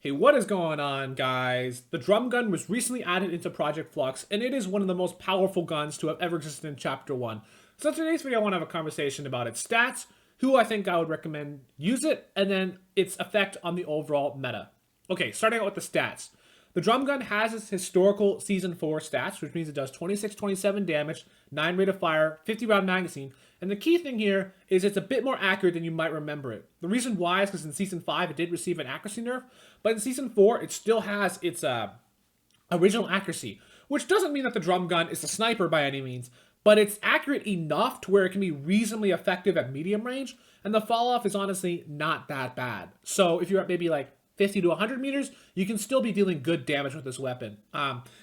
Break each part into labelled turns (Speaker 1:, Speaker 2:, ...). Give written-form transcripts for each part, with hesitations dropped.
Speaker 1: Hey, what is going on, guys? The drum gun was recently added into Project Flux, and it is one of the most powerful guns to have ever existed in Chapter 1. So in today's video, I want to have a conversation about its stats, who I think I would recommend use it, and then its effect on the overall meta. Okay, starting out with the stats. The drum gun has its historical Season 4 stats, which means it does 26-27 damage, 9 rate of fire, 50 round magazine, and the key thing here is it's a bit more accurate than you might remember it. The reason why is because in Season 5 it did receive an accuracy nerf, but in Season 4 it still has its original accuracy, which doesn't mean that the drum gun is a sniper by any means, but it's accurate enough to where it can be reasonably effective at medium range, and the fall off is honestly not that bad. So if you're at maybe like 50 to 100 meters, you can still be dealing good damage with this weapon.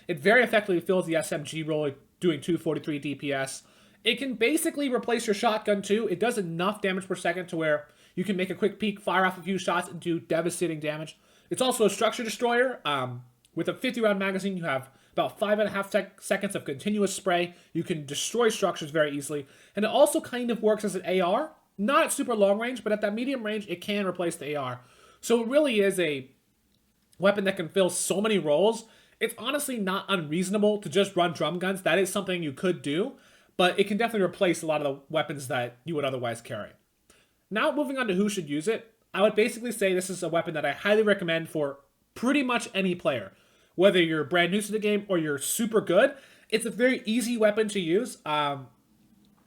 Speaker 1: It very effectively fills the SMG role, doing 243 DPS. It can basically replace your shotgun too. It does enough damage per second to where you can make a quick peek, fire off a few shots, and do devastating damage. It's also a structure destroyer. With a 50 round magazine, you have about 5.5 seconds of continuous spray. You can destroy structures very easily. And it also kind of works as an AR. Not at super long range, but at that medium range, it can replace the AR. So it really is a weapon that can fill so many roles. It's honestly not unreasonable to just run drum guns. That is something you could do, but it can definitely replace a lot of the weapons that you would otherwise carry. Now, moving on to who should use it, I would basically say this is a weapon that I highly recommend for pretty much any player. Whether you're brand new to the game or you're super good, it's a very easy weapon to use.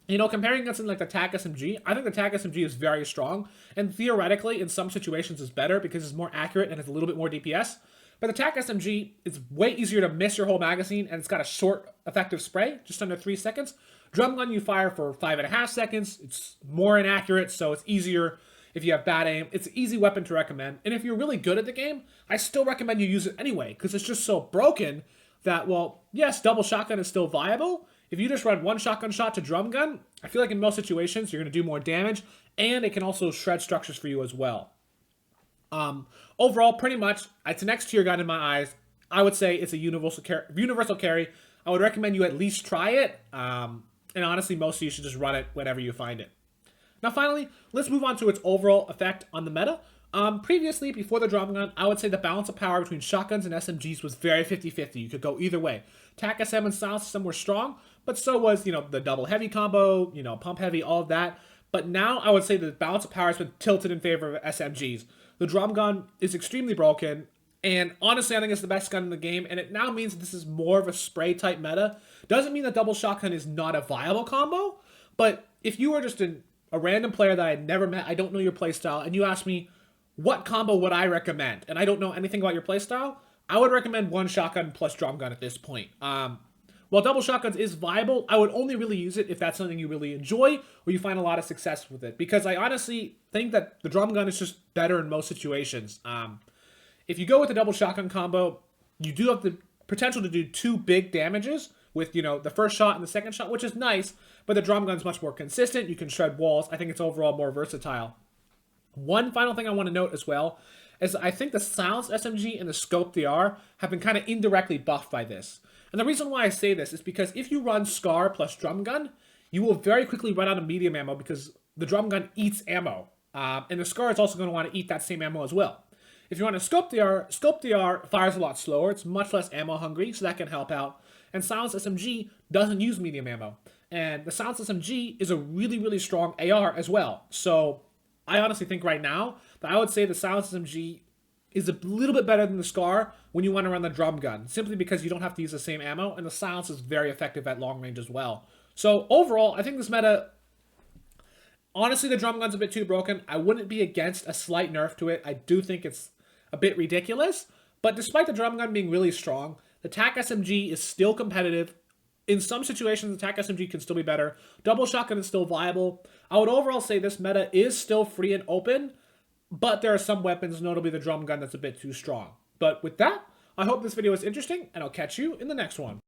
Speaker 1: Comparing against something like the TAC SMG, I think the TAC SMG is very strong, and theoretically, in some situations, is better because it's more accurate and has a little bit more DPS. But the TAC SMG is way easier to miss your whole magazine, and it's got a short, effective spray, just under 3 seconds. Drum gun, you fire for 5.5 seconds. It's more inaccurate, so it's easier if you have bad aim. It's an easy weapon to recommend, and if you're really good at the game, I still recommend you use it anyway, because it's just so broken that, well, yes, double shotgun is still viable. If you just run one shotgun shot to drum gun, I feel like in most situations you're going to do more damage, and it can also shred structures for you as well. Overall, pretty much, it's an X tier gun in my eyes. I would say it's a universal carry. I would recommend you at least try it, and honestly, most of you should just run it whenever you find it. Now, finally, let's move on to its overall effect on the meta. Previously, before the drum gun, I would say the balance of power between shotguns and SMGs was very 50-50. You could go either way. TAC SM and Silence SM were strong, but so was, the double heavy combo, pump heavy, all of that. But now I would say the balance of power has been tilted in favor of SMGs. The drum gun is extremely broken, and honestly, I think it's the best gun in the game, and it now means that this is more of a spray type meta. Doesn't mean that double shotgun is not a viable combo, but if you are just a random player that I had never met, I don't know your playstyle, and you ask me, what combo would I recommend? And I don't know anything about your playstyle, I would recommend one shotgun plus drum gun at this point. While double shotguns is viable, I would only really use it if that's something you really enjoy or you find a lot of success with it. Because I honestly think that the drum gun is just better in most situations. If you go with the double shotgun combo, you do have the potential to do 2 big damages with, the first shot and the second shot, which is nice, but the drum gun's much more consistent. You can shred walls. I think it's overall more versatile. One final thing I want to note as well is I think the Silence SMG and the Scope DR have been kind of indirectly buffed by this. And the reason why I say this is because if you run Scar plus drum gun, you will very quickly run out of medium ammo because the drum gun eats ammo. And the Scar is also going to want to eat that same ammo as well. If you run a Scope DR fires a lot slower. It's much less ammo hungry, so that can help out. And Silence SMG doesn't use medium ammo. And the Silence SMG is a really, really strong AR as well. So I honestly think right now that I would say the Silence SMG is a little bit better than the Scar when you want to run the drum gun, simply because you don't have to use the same ammo, and the Silence is very effective at long range as well. So overall, I think this meta, honestly, the drum gun's a bit too broken. I wouldn't be against a slight nerf to it. I do think it's a bit ridiculous, but despite the drum gun being really strong, the TAC SMG is still competitive. In some situations, the TAC SMG can still be better. Double shotgun is still viable. I would overall say this meta is still free and open, but there are some weapons, notably the drum gun, that's a bit too strong. But with that, I hope this video was interesting, and I'll catch you in the next one.